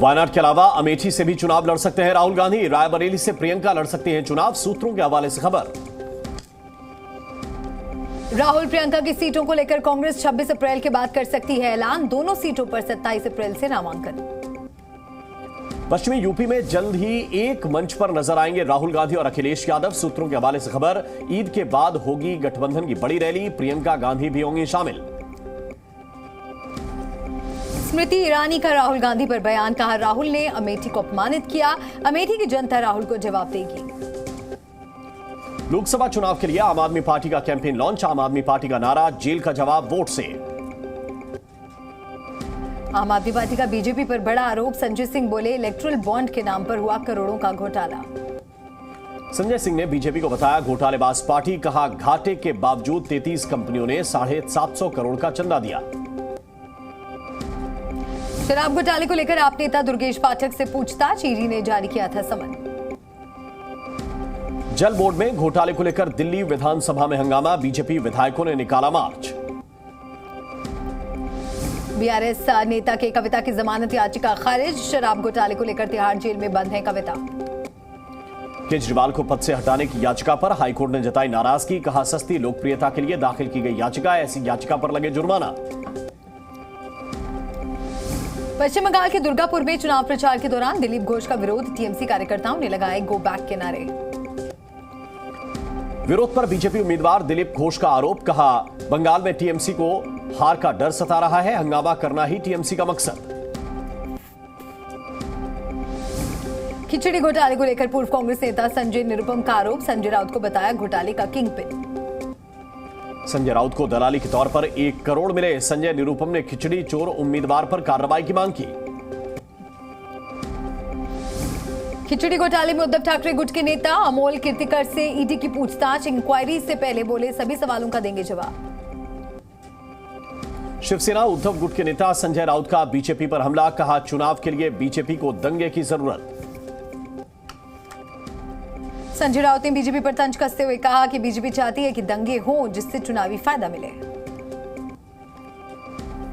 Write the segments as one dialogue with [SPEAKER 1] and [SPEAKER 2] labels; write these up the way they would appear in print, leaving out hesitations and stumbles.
[SPEAKER 1] वायनाड के अलावा अमेठी से भी चुनाव लड़ सकते हैं राहुल गांधी। रायबरेली से प्रियंका लड़ सकती हैं चुनाव, सूत्रों के हवाले से खबर।
[SPEAKER 2] राहुल प्रियंका की सीटों को लेकर कांग्रेस 26 अप्रैल के बाद कर सकती है ऐलान। दोनों सीटों पर 27 अप्रैल से नामांकन।
[SPEAKER 1] पश्चिमी यूपी में जल्द ही एक मंच पर नजर आएंगे राहुल गांधी और अखिलेश यादव, सूत्रों के हवाले से खबर। ईद के बाद होगी गठबंधन की बड़ी रैली, प्रियंका गांधी भी होंगी शामिल।
[SPEAKER 2] स्मृति ईरानी का राहुल गांधी पर बयान, कहा राहुल ने अमेठी को अपमानित किया, अमेठी की जनता राहुल को जवाब देगी।
[SPEAKER 1] लोकसभा चुनाव के लिए आम आदमी पार्टी का कैंपेन लॉन्च, आम आदमी पार्टी का नारा जेल का जवाब वोट से।
[SPEAKER 2] आम आदमी पार्टी का बीजेपी पर बड़ा आरोप, संजय सिंह बोले इलेक्ट्रल बॉन्ड के नाम पर हुआ करोड़ों का घोटाला।
[SPEAKER 1] संजय सिंह ने बीजेपी को बताया घोटालेबाज पार्टी, कहा घाटे के बावजूद 33 कंपनियों ने 750 करोड़ का चंदा दिया।
[SPEAKER 2] शराब घोटाले को लेकर आप नेता दुर्गेश पाठक से पूछताछ, ईडी ने जारी किया था समन।
[SPEAKER 1] जल बोर्ड में घोटाले को लेकर दिल्ली विधानसभा में हंगामा, बीजेपी विधायकों ने निकाला मार्च।
[SPEAKER 2] बीआरएस नेता के कविता की जमानत याचिका खारिज, शराब घोटाले को लेकर तिहाड़ जेल में बंद है कविता।
[SPEAKER 1] केजरीवाल को पद से हटाने की याचिका पर हाईकोर्ट ने जताई नाराजगी, कहा सस्ती लोकप्रियता के लिए दाखिल की गई याचिका, ऐसी याचिका पर लगे जुर्माना।
[SPEAKER 2] पश्चिम बंगाल के दुर्गापुर में चुनाव प्रचार के दौरान दिलीप घोष का विरोध, टीएमसी कार्यकर्ताओं ने लगाए गो बैक के नारे।
[SPEAKER 1] विरोध पर बीजेपी उम्मीदवार दिलीप घोष का आरोप, कहा बंगाल में टीएमसी को हार का डर सता रहा है, हंगामा करना ही टीएमसी का मकसद।
[SPEAKER 2] खिचड़ी घोटाले को लेकर पूर्व कांग्रेस नेता संजय निरुपम का आरोप, संजय राउत को बताया घोटाले का किंग पिन।
[SPEAKER 1] संजय राउत को दलाली के तौर पर 1 करोड़ मिले, संजय निरुपम ने खिचड़ी चोर उम्मीदवार पर कार्रवाई की मांग की।
[SPEAKER 2] खिचड़ी घोटाले में उद्धव ठाकरे गुट के नेता अमोल कीर्तिकर से ईडी की पूछताछ, इंक्वायरी से पहले बोले सभी सवालों का देंगे जवाब।
[SPEAKER 1] शिवसेना उद्धव गुट के नेता संजय राउत का बीजेपी पर हमला, कहा चुनाव के लिए बीजेपी को दंगे की जरूरत।
[SPEAKER 2] संजय राउत ने बीजेपी पर तंज कसते हुए कहा कि बीजेपी चाहती है कि दंगे हों जिससे चुनावी फायदा मिले।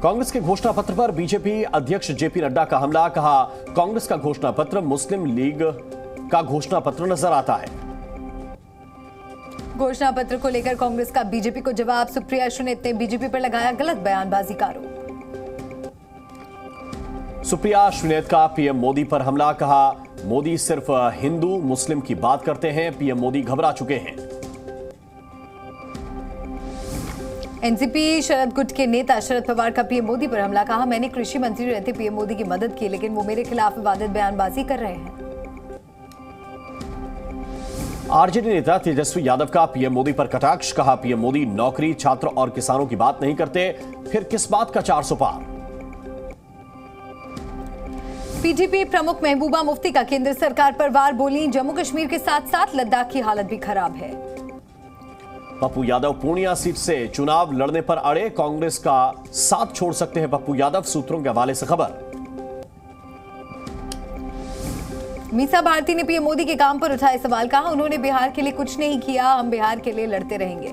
[SPEAKER 1] कांग्रेस के घोषणा पत्र पर बीजेपी अध्यक्ष जेपी नड्डा का हमला, कहा कांग्रेस का घोषणा पत्र मुस्लिम लीग का घोषणा पत्र नजर आता है।
[SPEAKER 2] घोषणा पत्र को लेकर कांग्रेस का बीजेपी को जवाब, सुप्रिया सुनीत ने बीजेपी पर लगाया गलत बयानबाजी का आरोप।
[SPEAKER 1] सुप्रिया सुनीत का पीएम मोदी पर हमला, कहा मोदी सिर्फ हिंदू मुस्लिम की बात करते हैं, पीएम मोदी घबरा चुके हैं।
[SPEAKER 2] एनसीपी शरद गुट के नेता शरद पवार का पीएम मोदी पर हमला, कहा मैंने कृषि मंत्री रहते पीएम मोदी की मदद की, लेकिन वो मेरे खिलाफ विवादित बयानबाजी कर रहे हैं।
[SPEAKER 1] आरजेडी नेता तेजस्वी यादव का पीएम मोदी पर कटाक्ष, कहा पीएम मोदी नौकरी, छात्र और किसानों की बात नहीं करते, फिर किस बात का 400 पार।
[SPEAKER 2] पीडीपी प्रमुख महबूबा मुफ्ती का केंद्र सरकार पर वार, बोली जम्मू कश्मीर के साथ साथ लद्दाख की हालत भी खराब है।
[SPEAKER 1] पप्पू यादव पूर्णिया सीट से चुनाव लड़ने पर अड़े, कांग्रेस का साथ छोड़ सकते हैं पप्पू यादव, सूत्रों के हवाले से खबर।
[SPEAKER 2] मीसा भारती ने पीएम मोदी के काम पर उठाए सवाल, कहा उन्होंने बिहार के लिए कुछ नहीं किया, हम बिहार के लिए लड़ते रहेंगे।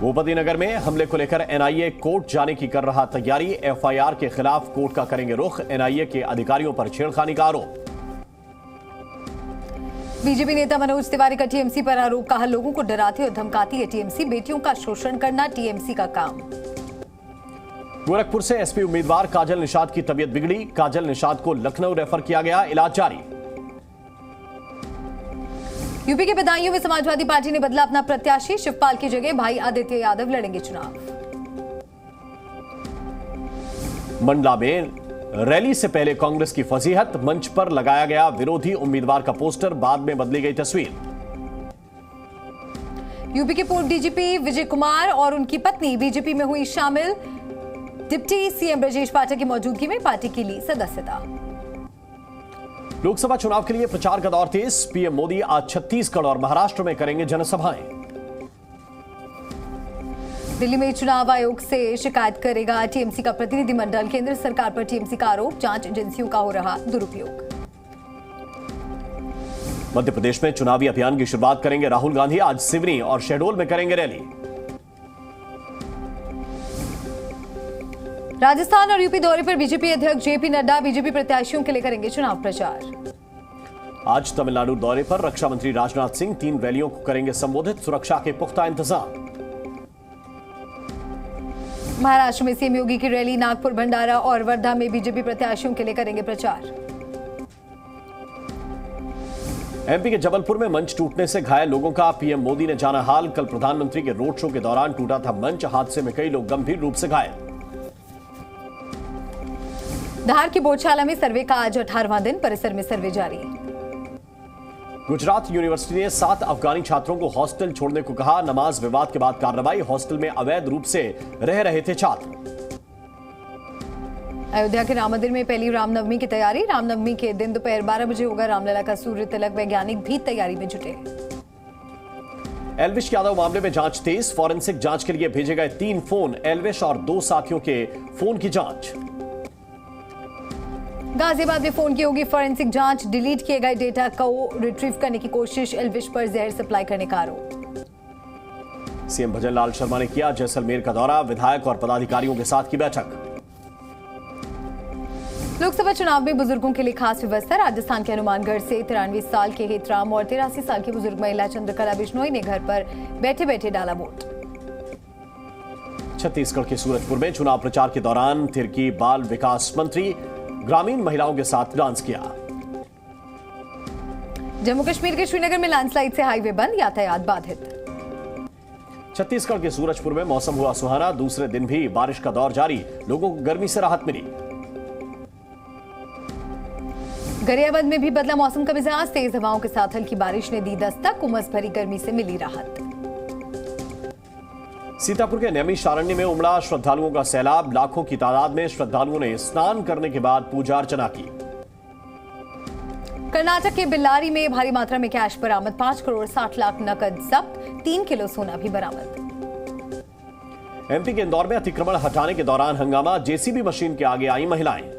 [SPEAKER 1] भूपति नगर में हमले को लेकर एनआईए कोर्ट जाने की कर रहा तैयारी, एफआईआर के खिलाफ कोर्ट का करेंगे रुख, एनआईए के अधिकारियों पर छेड़खानी का आरोप।
[SPEAKER 2] बीजेपी नेता मनोज तिवारी का टीएमसी पर आरोप, कहा लोगों को डराती और धमकाती है टीएमसी, बेटियों का शोषण करना टीएमसी का काम।
[SPEAKER 1] गोरखपुर से एसपी उम्मीदवार काजल निषाद की तबीयत बिगड़ी, काजल निषाद को लखनऊ रेफर किया गया, इलाज जारी।
[SPEAKER 2] यूपी के बदायूं में समाजवादी पार्टी ने बदला अपना प्रत्याशी, शिवपाल की जगह भाई आदित्य यादव लड़ेंगे चुनाव।
[SPEAKER 1] मंडला में रैली से पहले कांग्रेस की फजीहत, मंच पर लगाया गया विरोधी उम्मीदवार का पोस्टर, बाद में बदली गई तस्वीर।
[SPEAKER 2] यूपी के पूर्व डीजीपी विजय कुमार और उनकी पत्नी बीजेपी में हुई शामिल, डिप्टी सीएम ब्रजेश पाठक की मौजूदगी में पार्टी की ली सदस्यता।
[SPEAKER 1] लोकसभा चुनाव के लिए प्रचार का दौर तेज, पीएम मोदी आज छत्तीसगढ़ और महाराष्ट्र में करेंगे जनसभाएं।
[SPEAKER 2] दिल्ली में चुनाव आयोग से शिकायत करेगा टीएमसी का प्रतिनिधिमंडल, केंद्र सरकार पर टीएमसी का आरोप, जांच एजेंसियों का हो रहा दुरुपयोग।
[SPEAKER 1] मध्य प्रदेश में चुनावी अभियान की शुरुआत करेंगे राहुल गांधी, आज सिवनी और शहडोल में करेंगे रैली।
[SPEAKER 2] राजस्थान और यूपी दौरे पर बीजेपी अध्यक्ष जेपी नड्डा बीजेपी प्रत्याशियों के लिए करेंगे चुनाव प्रचार।
[SPEAKER 1] आज तमिलनाडु दौरे पर रक्षा मंत्री राजनाथ सिंह 3 रैलियों को करेंगे संबोधित, सुरक्षा के पुख्ता इंतजाम।
[SPEAKER 2] महाराष्ट्र में सीएम योगी की रैली, नागपुर, भंडारा और वर्धा में बीजेपी प्रत्याशियों के लिए करेंगे प्रचार।
[SPEAKER 1] एमपी के जबलपुर में मंच टूटने से घायल लोगों का पीएम मोदी ने जाना हाल। कल प्रधानमंत्री के रोड शो के दौरान टूटा था मंच, हादसे में कई लोग गंभीर रूप से घायल।
[SPEAKER 2] धार की बोधशाला में सर्वे का आज 18वां दिन, परिसर में सर्वे जारी।
[SPEAKER 1] गुजरात यूनिवर्सिटी ने 7 अफगानी छात्रों को हॉस्टल छोड़ने को कहा। नमाज विवाद के बाद कार्रवाई, हॉस्टल में अवैध रूप से रह रहे थे छात्र।
[SPEAKER 2] अयोध्या के राम मंदिर में पहली रामनवमी की तैयारी, रामनवमी के दिन दोपहर 12 बजे होगा रामलला का सूर्य तिलक, वैज्ञानिक भी तैयारी में जुटे।
[SPEAKER 1] एल्विश यादव मामले में जांच तेज, फॉरेंसिक जांच के लिए भेजे गए 3 फोन, एल्विश और 2 साथियों के फोन की जांच।
[SPEAKER 2] गाजियाबाद में फोन की होगी फॉरेंसिक जांच, डिलीट किए गए डेटा को रिट्रीव करने की कोशिश, एल्विश पर जहर सप्लाई करने का आरोप।
[SPEAKER 1] सीएम भजनलाल शर्मा ने किया जैसलमेर का दौरा, विधायक और पदाधिकारियों के साथ की बैठक।
[SPEAKER 2] लोकसभा चुनाव में बुजुर्गों के लिए खास व्यवस्था, राजस्थान के हनुमानगढ़ से 93 साल के हेतराम और 83 साल की बुजुर्ग महिला चंद्रकला बिश्नोई ने घर पर बैठे बैठे डाला वोट।
[SPEAKER 1] छत्तीसगढ़ के सूरजपुर में चुनाव प्रचार के दौरान तिरकी बाल विकास मंत्री ग्रामीण महिलाओं के साथ डांस किया।
[SPEAKER 2] जम्मू कश्मीर के श्रीनगर में लैंडस्लाइड से हाईवे बंद, यातायात बाधित।
[SPEAKER 1] छत्तीसगढ़ के सूरजपुर में मौसम हुआ सुहाना, दूसरे दिन भी बारिश का दौर जारी, लोगों को गर्मी से राहत मिली।
[SPEAKER 2] गरियाबंद में भी बदला मौसम का मिजाज, तेज हवाओं के साथ हल्की बारिश ने दी दस्तक, उमस भरी गर्मी से मिली राहत।
[SPEAKER 1] सीतापुर के नैमिषारण्य में उमड़ा श्रद्धालुओं का सैलाब, लाखों की तादाद में श्रद्धालुओं ने स्नान करने के बाद पूजा अर्चना की।
[SPEAKER 2] कर्नाटक के बेल्लारी में भारी मात्रा में कैश बरामद, 5 करोड़ 60 लाख नकद जब्त, 3 किलो सोना भी बरामद।
[SPEAKER 1] एमपी के इंदौर में अतिक्रमण हटाने के दौरान हंगामा, जेसीबी मशीन के आगे आई महिलाएं।